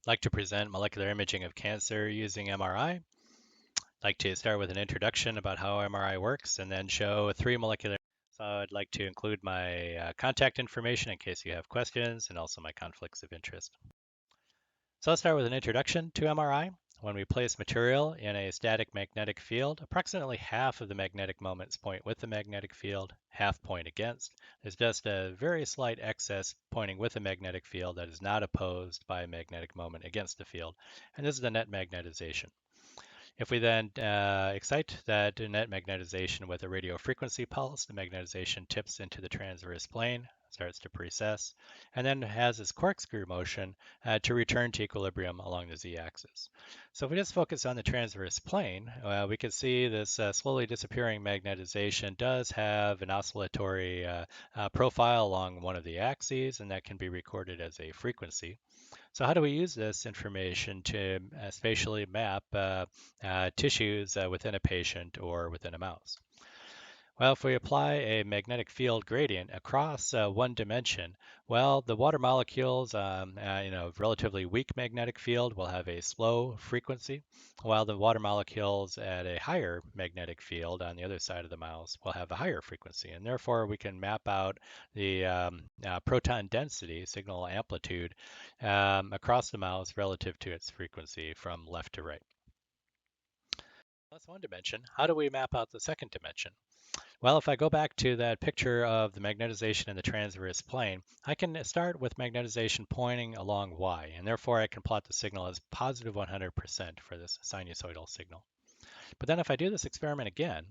like to present molecular imaging of cancer using MRI. I'd like to start with an introduction about how MRI works and then show 3 molecular. So I'd like to include my contact information in case you have questions and also my conflicts of interest. So let's start with an introduction to MRI. When we place material in a static magnetic field, approximately half of the magnetic moments point with the magnetic field, half point against. There's just a very slight excess pointing with the magnetic field that is not opposed by a magnetic moment against the field. And this is the net magnetization. If we then excite that net magnetization with a radio frequency pulse, the magnetization tips into the transverse plane, starts to precess, and then has this corkscrew motion to return to equilibrium along the z-axis. So if we just focus on the transverse plane, we can see this slowly disappearing magnetization does have an oscillatory profile along one of the axes, and that can be recorded as a frequency. So how do we use this information to spatially map tissues within a patient or within a mouse? Well, if we apply a magnetic field gradient across one dimension, well, the water molecules in a relatively weak magnetic field will have a slow frequency, while the water molecules at a higher magnetic field on the other side of the mouse will have a higher frequency. And therefore, we can map out the proton density, signal amplitude, across the mouse relative to its frequency from left to right. That's one dimension. How do we map out the second dimension? Well, if I go back to that picture of the magnetization in the transverse plane, I can start with magnetization pointing along y, and therefore I can plot the signal as positive 100% for this sinusoidal signal. But then if I do this experiment again,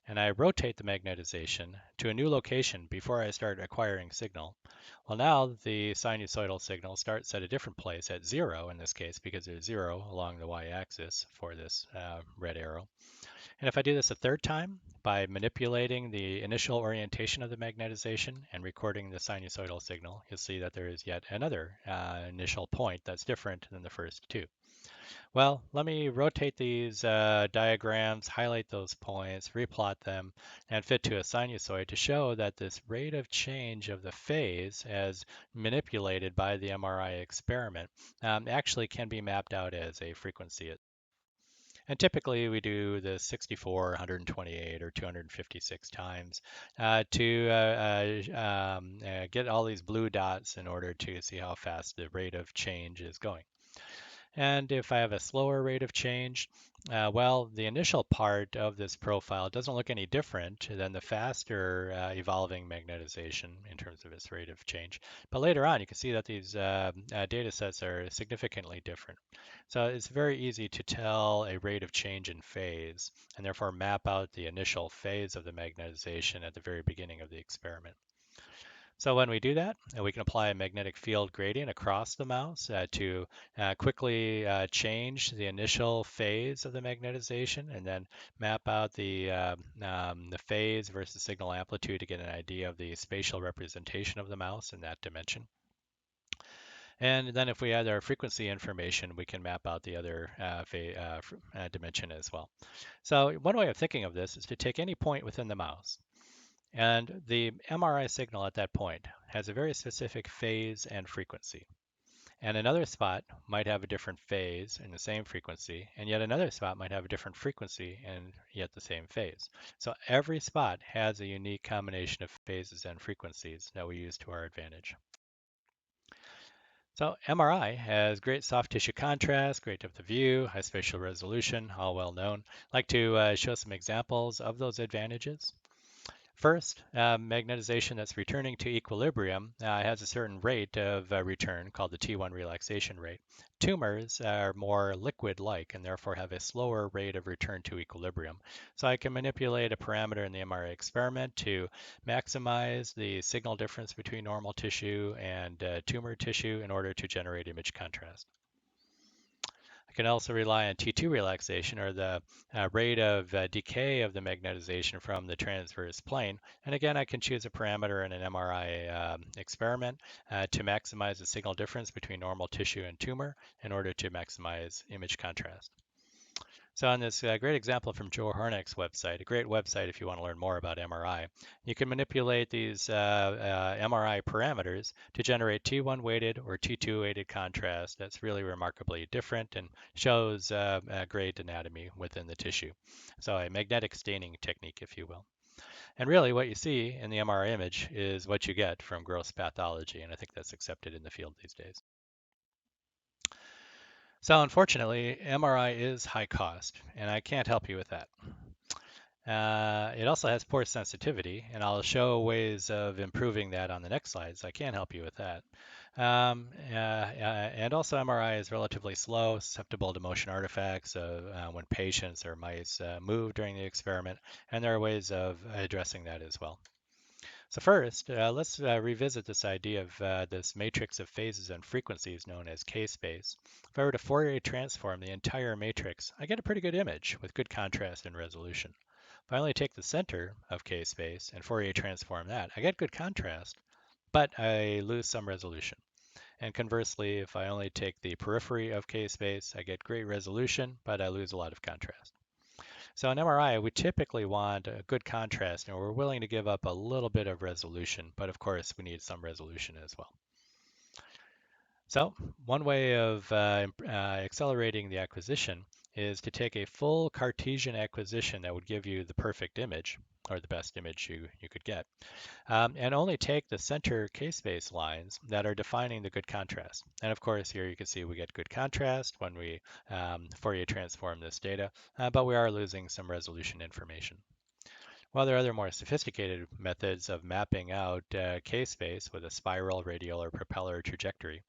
and I rotate the magnetization to a new location before I start acquiring signal, well, now the sinusoidal signal starts at a different place, at 0 in this case, because there's 0 along the y-axis for this red arrow. And if I do this a third time by manipulating the initial orientation of the magnetization and recording the sinusoidal signal, you'll see that there is yet another initial point that's different than the first two. Well, let me rotate these diagrams, highlight those points, replot them, and fit to a sinusoid to show that this rate of change of the phase as manipulated by the MRI experiment actually can be mapped out as a frequency. And typically we do the 64, 128, or 256 times to get all these blue dots in order to see how fast the rate of change is going. And if I have a slower rate of change, well, the initial part of this profile doesn't look any different than the faster evolving magnetization in terms of its rate of change. But later on, you can see that these data sets are significantly different. So it's very easy to tell a rate of change in phase and therefore map out the initial phase of the magnetization at the very beginning of the experiment. So when we do that, we can apply a magnetic field gradient across the mouse to quickly change the initial phase of the magnetization and then map out the phase versus signal amplitude to get an idea of the spatial representation of the mouse in that dimension. And then if we add our frequency information, we can map out the other dimension as well. So one way of thinking of this is to take any point within the mouse. And the MRI signal at that point has a very specific phase and frequency. And another spot might have a different phase and the same frequency, and yet another spot might have a different frequency and yet the same phase. So every spot has a unique combination of phases and frequencies that we use to our advantage. So MRI has great soft tissue contrast, great depth of view, high spatial resolution, all well known. I'd like to show some examples of those advantages. First, magnetization that's returning to equilibrium has a certain rate of return called the T1 relaxation rate. Tumors are more liquid-like and therefore have a slower rate of return to equilibrium. So I can manipulate a parameter in the MRI experiment to maximize the signal difference between normal tissue and tumor tissue in order to generate image contrast. I can also rely on T2 relaxation, or the rate of decay of the magnetization from the transverse plane. And again, I can choose a parameter in an MRI experiment to maximize the signal difference between normal tissue and tumor in order to maximize image contrast. So on this great example from Joe Hornick's website, a great website if you want to learn more about MRI, you can manipulate these MRI parameters to generate T1 weighted or T2 weighted contrast that's really remarkably different and shows great anatomy within the tissue. So a magnetic staining technique, if you will. And really what you see in the MRI image is what you get from gross pathology, and I think that's accepted in the field these days. So unfortunately, MRI is high cost, and I can't help you with that. It also has poor sensitivity, and I'll show ways of improving that on the next slides. I can help you with that. And also MRI is relatively slow, susceptible to motion artifacts when patients or mice move during the experiment, and there are ways of addressing that as well. So first, let's revisit this idea of this matrix of phases and frequencies known as K-space. If I were to Fourier transform the entire matrix, I get a pretty good image with good contrast and resolution. If I only take the center of K-space and Fourier transform that, I get good contrast, but I lose some resolution. And conversely, if I only take the periphery of K-space, I get great resolution, but I lose a lot of contrast. So in MRI, we typically want a good contrast, and we're willing to give up a little bit of resolution, but of course we need some resolution as well. So one way of accelerating the acquisition is to take a full Cartesian acquisition that would give you the perfect image, or the best image you could get, and only take the center K-space lines that are defining the good contrast. And of course, here you can see we get good contrast when we Fourier transform this data, but we are losing some resolution information. While there are other more sophisticated methods of mapping out K-space with a spiral, radial, or propeller trajectory.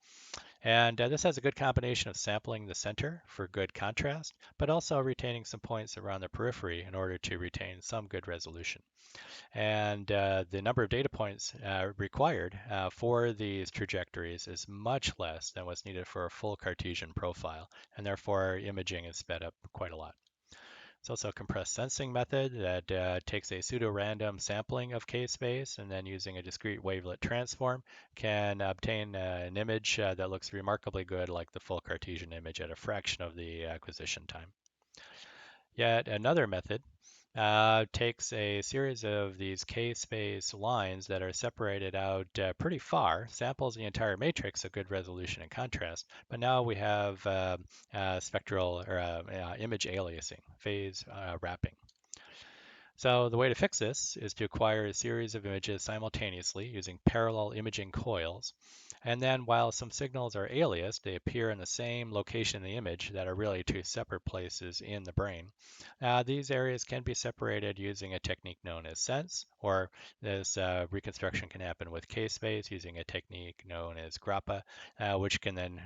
And this has a good combination of sampling the center for good contrast, but also retaining some points around the periphery in order to retain some good resolution. And the number of data points required for these trajectories is much less than what's needed for a full Cartesian profile, and therefore imaging is sped up quite a lot. It's also a compressed sensing method that takes a pseudo-random sampling of K-space and then using a discrete wavelet transform can obtain an image that looks remarkably good like the full Cartesian image at a fraction of the acquisition time. Yet another method takes a series of these K-space lines that are separated out pretty far, samples the entire matrix of good resolution and contrast, but now we have spectral or image aliasing, phase wrapping. So the way to fix this is to acquire a series of images simultaneously using parallel imaging coils. And then while some signals are aliased, they appear in the same location in the image that are really two separate places in the brain. These areas can be separated using a technique known as sense, or this reconstruction can happen with K-space using a technique known as grappa, which can then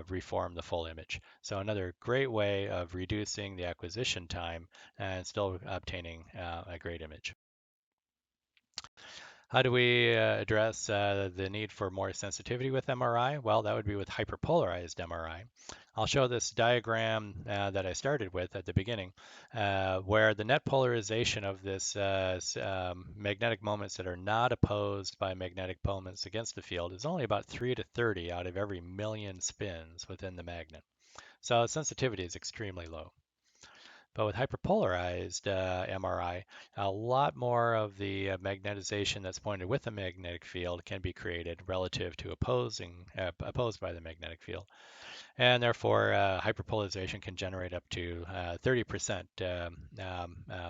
reform the full image. So another great way of reducing the acquisition time and still obtaining a great image. How do we address the need for more sensitivity with MRI? Well, that would be with hyperpolarized MRI. I'll show this diagram that I started with at the beginning, where the net polarization of this magnetic moments that are not opposed by magnetic moments against the field is only about 3 to 30 out of every million spins within the magnet. So sensitivity is extremely low. But with hyperpolarized MRI, a lot more of the magnetization that's pointed with the magnetic field can be created relative to opposed by the magnetic field. And therefore, hyperpolarization can generate up to 30%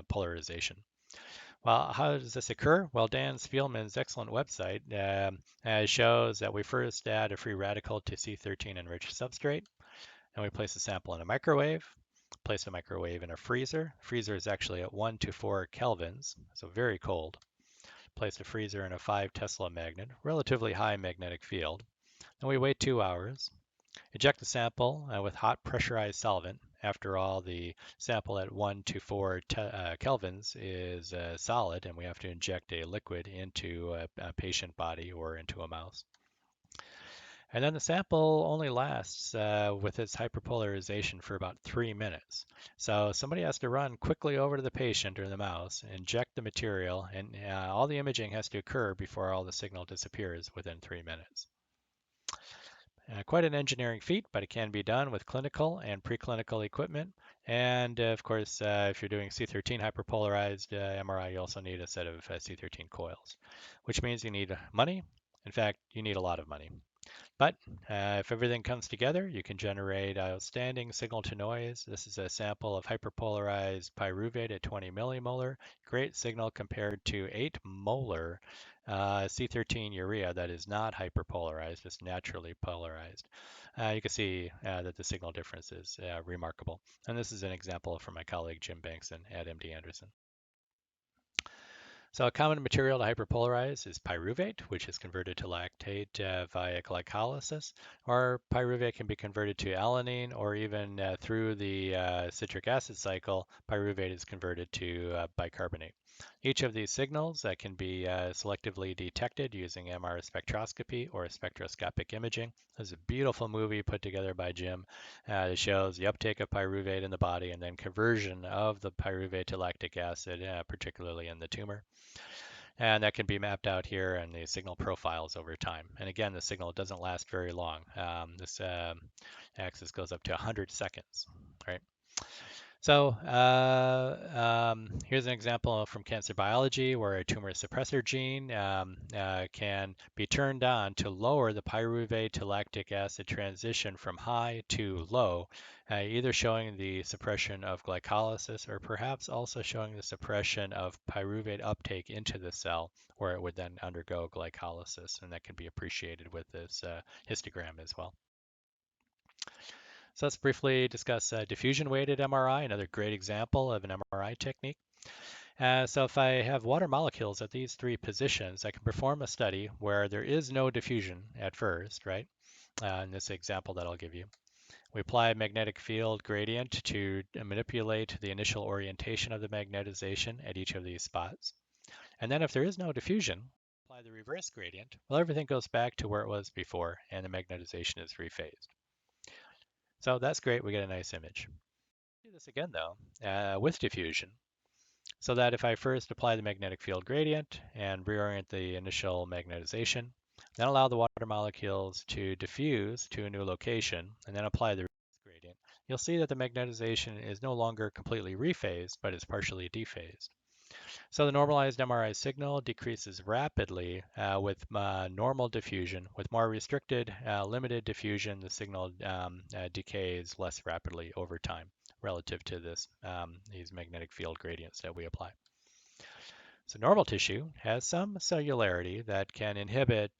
polarization. Well, how does this occur? Well, Dan Spielman's excellent website shows that we first add a free radical to C13 enriched substrate, and we place a sample in a microwave. Place a microwave in a freezer. Freezer is actually at 1 to 4 kelvins, so very cold. Place the freezer in a 5 Tesla magnet, relatively high magnetic field. Then we wait 2 hours. Eject the sample with hot pressurized solvent. After all, the sample at 1 to 4 kelvins is solid, and we have to inject a liquid into a patient body or into a mouse. And then the sample only lasts with its hyperpolarization for about 3 minutes. So somebody has to run quickly over to the patient or the mouse, inject the material, and all the imaging has to occur before all the signal disappears within 3 minutes. Quite an engineering feat, but it can be done with clinical and preclinical equipment. And of course, if you're doing C13 hyperpolarized MRI, you also need a set of C13 coils, which means you need money. In fact, you need a lot of money. But if everything comes together, you can generate outstanding signal to noise. This is a sample of hyperpolarized pyruvate at 20 millimolar. Great signal compared to 8 molar C13 urea that is not hyperpolarized, it's naturally polarized. You can see that the signal difference is remarkable. And this is an example from my colleague Jim Bankson at MD Anderson. So a common material to hyperpolarize is pyruvate, which is converted to lactate via glycolysis, or pyruvate can be converted to alanine, or even through the citric acid cycle, pyruvate is converted to bicarbonate. Each of these signals can be selectively detected using MR spectroscopy or spectroscopic imaging. There's a beautiful movie put together by Jim that shows the uptake of pyruvate in the body and then conversion of the pyruvate to lactic acid, particularly in the tumor. And that can be mapped out here in the signal profiles over time. And again, the signal doesn't last very long. This axis goes up to 100 seconds, right? So here's an example from cancer biology where a tumor suppressor gene can be turned on to lower the pyruvate to lactic acid transition from high to low, either showing the suppression of glycolysis or perhaps also showing the suppression of pyruvate uptake into the cell where it would then undergo glycolysis. And that can be appreciated with this histogram as well. So let's briefly discuss diffusion-weighted MRI, another great example of an MRI technique. So if I have water molecules at these three positions, I can perform a study where there is no diffusion at first, right? In this example that I'll give you. We apply a magnetic field gradient to manipulate the initial orientation of the magnetization at each of these spots. And then if there is no diffusion, apply the reverse gradient. Well, everything goes back to where it was before, and the magnetization is rephased. So that's great. We get a nice image. Do this again though with diffusion, so that if I first apply the magnetic field gradient and reorient the initial magnetization, then allow the water molecules to diffuse to a new location, and then apply the gradient, you'll see that the magnetization is no longer completely rephased, but is partially dephased. So the normalized MRI signal decreases rapidly with normal diffusion. With more restricted, limited diffusion, the signal decays less rapidly over time relative to these magnetic field gradients that we apply. So normal tissue has some cellularity that can inhibit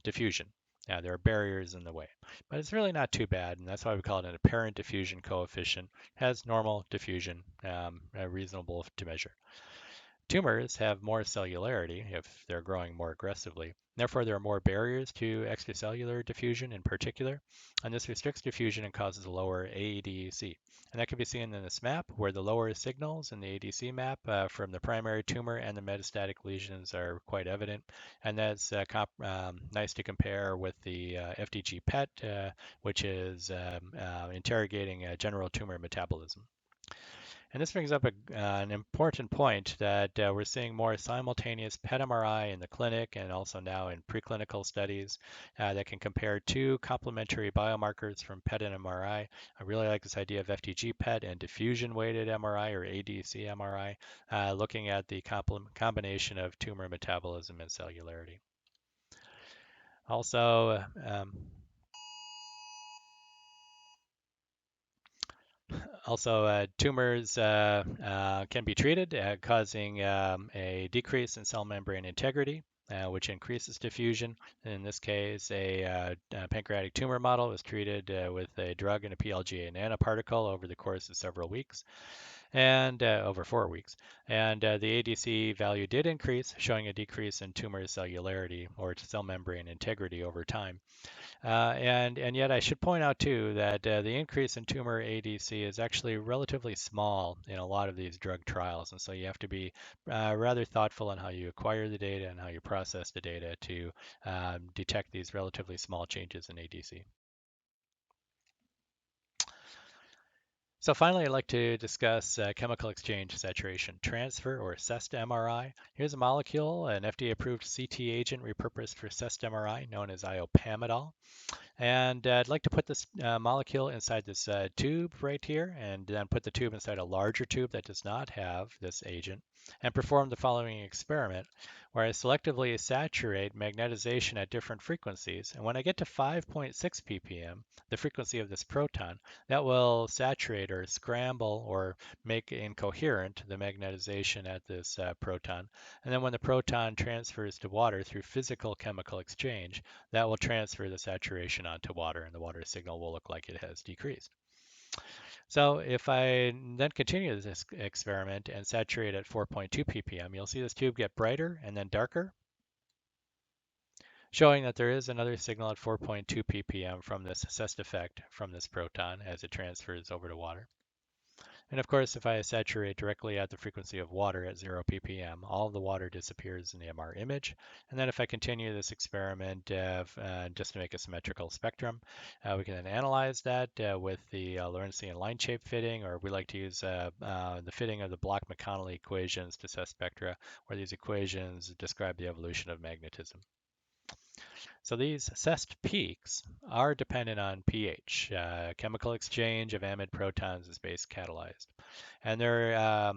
diffusion. There are barriers in the way, but it's really not too bad, and that's why we call it an apparent diffusion coefficient. It has normal diffusion, reasonable to measure. Tumors have more cellularity if they're growing more aggressively. Therefore, there are more barriers to extracellular diffusion in particular, and this restricts diffusion and causes lower ADC. And that can be seen in this map, where the lower signals in the ADC map from the primary tumor and the metastatic lesions are quite evident. And that's nice to compare with the FDG PET, which is interrogating general tumor metabolism. And this brings up an important point that we're seeing more simultaneous PET MRI in the clinic and also now in preclinical studies that can compare two complementary biomarkers from PET and MRI. I really like this idea of FDG PET and diffusion-weighted MRI or ADC MRI, looking at the combination of tumor metabolism and cellularity. Also, tumors can be treated, causing a decrease in cell membrane integrity, which increases diffusion. In this case, a pancreatic tumor model was treated with a drug and a PLGA nanoparticle over the course of several weeks, and over 4 weeks. And the ADC value did increase, showing a decrease in tumor cellularity or cell membrane integrity over time. And yet I should point out too that the increase in tumor ADC is actually relatively small in a lot of these drug trials, and so you have to be rather thoughtful in how you acquire the data and how you process the data to detect these relatively small changes in ADC. So finally, I'd like to discuss chemical exchange saturation transfer, or CEST MRI. Here's a molecule, an FDA-approved CT agent repurposed for CEST MRI, known as iopamidol. And I'd like to put this molecule inside this tube right here, and then put the tube inside a larger tube that does not have this agent, and perform the following experiment, where I selectively saturate magnetization at different frequencies. And when I get to 5.6 ppm, the frequency of this proton, that will saturate or scramble or make incoherent the magnetization at this proton. And then when the proton transfers to water through physical chemical exchange, that will transfer the saturation onto water, and the water signal will look like it has decreased. So if I then continue this experiment and saturate at 4.2 ppm, you'll see this tube get brighter and then darker, showing that there is another signal at 4.2 ppm from this CEST effect from this proton as it transfers over to water. And of course, if I saturate directly at the frequency of water at 0 ppm, all of the water disappears in the MR image. And then if I continue this experiment just to make a symmetrical spectrum, we can then analyze that with the Lorentzian line shape fitting, or we like to use the fitting of the Bloch-McConnell equations to CEST spectra, where these equations describe the evolution of magnetism. So these CEST peaks are dependent on pH. Chemical exchange of amide protons is base catalyzed. And they're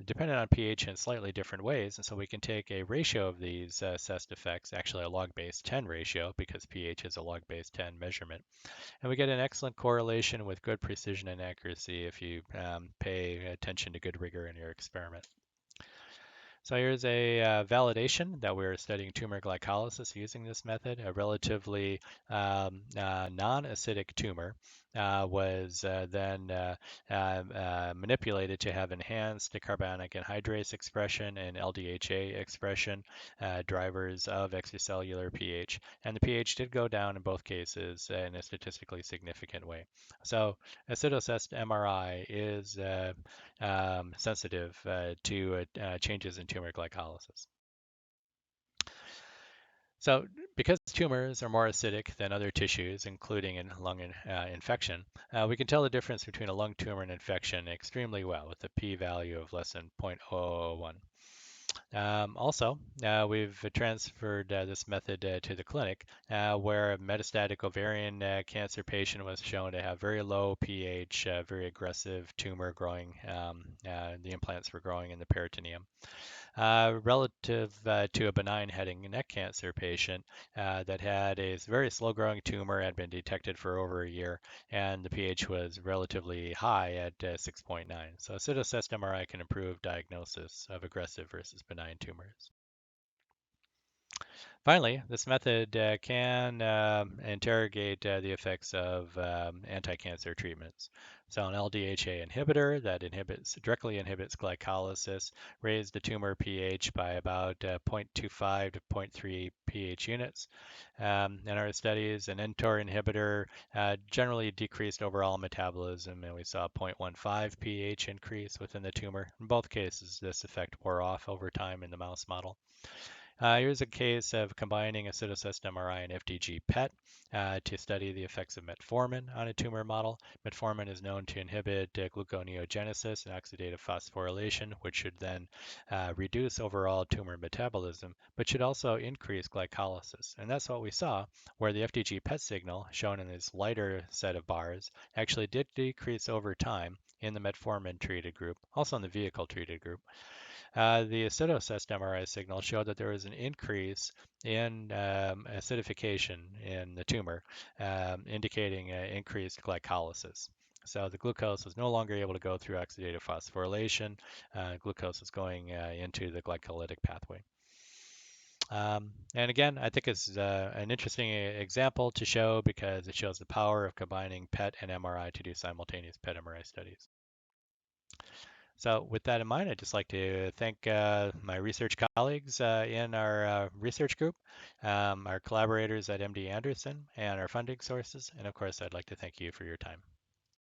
dependent on pH in slightly different ways. And so we can take a ratio of these CEST effects, actually a log base 10 ratio, because pH is a log base 10 measurement. And we get an excellent correlation with good precision and accuracy if you pay attention to good rigor in your experiment. So here's a validation that we're studying tumor glycolysis using this method. A relatively non-acidic tumor was then manipulated to have enhanced carbonic anhydrase expression and LDHA expression, drivers of extracellular pH. And the pH did go down in both cases in a statistically significant way. So acido-CEST MRI is sensitive to changes in tumor glycolysis. So because tumors are more acidic than other tissues, including in lung infection, we can tell the difference between a lung tumor and infection extremely well with a p-value of less than 0.001. Also, we've transferred this method to the clinic, where a metastatic ovarian cancer patient was shown to have very low pH, very aggressive tumor growing. The implants were growing in the peritoneum. Relative to a benign head and neck cancer patient that had a very slow-growing tumor, had been detected for over a year, and the pH was relatively high at 6.9. So acido-CEST MRI can improve diagnosis of aggressive versus benign tumors. Finally, this method can interrogate the effects of anti-cancer treatments. So an LDHA inhibitor that directly inhibits glycolysis raised the tumor pH by about 0.25 to 0.3 pH units. In our studies, an mTOR inhibitor generally decreased overall metabolism, and we saw a 0.15 pH increase within the tumor. In both cases, this effect wore off over time in the mouse model. Here's a case of combining acido-CEST MRI and FDG PET to study the effects of metformin on a tumor model. Metformin is known to inhibit gluconeogenesis and oxidative phosphorylation, which should then reduce overall tumor metabolism, but should also increase glycolysis. And that's what we saw, where the FDG PET signal, shown in this lighter set of bars, actually did decrease over time in the metformin-treated group, also in the vehicle-treated group. The acido-CEST MRI signal showed that there was an increase in acidification in the tumor, indicating increased glycolysis. So the glucose was no longer able to go through oxidative phosphorylation. Glucose is going into the glycolytic pathway. And again, I think it's an interesting example to show because it shows the power of combining PET and MRI to do simultaneous PET MRI studies. So with that in mind, I'd just like to thank my research colleagues in our research group, our collaborators at MD Anderson, and our funding sources. And of course, I'd like to thank you for your time.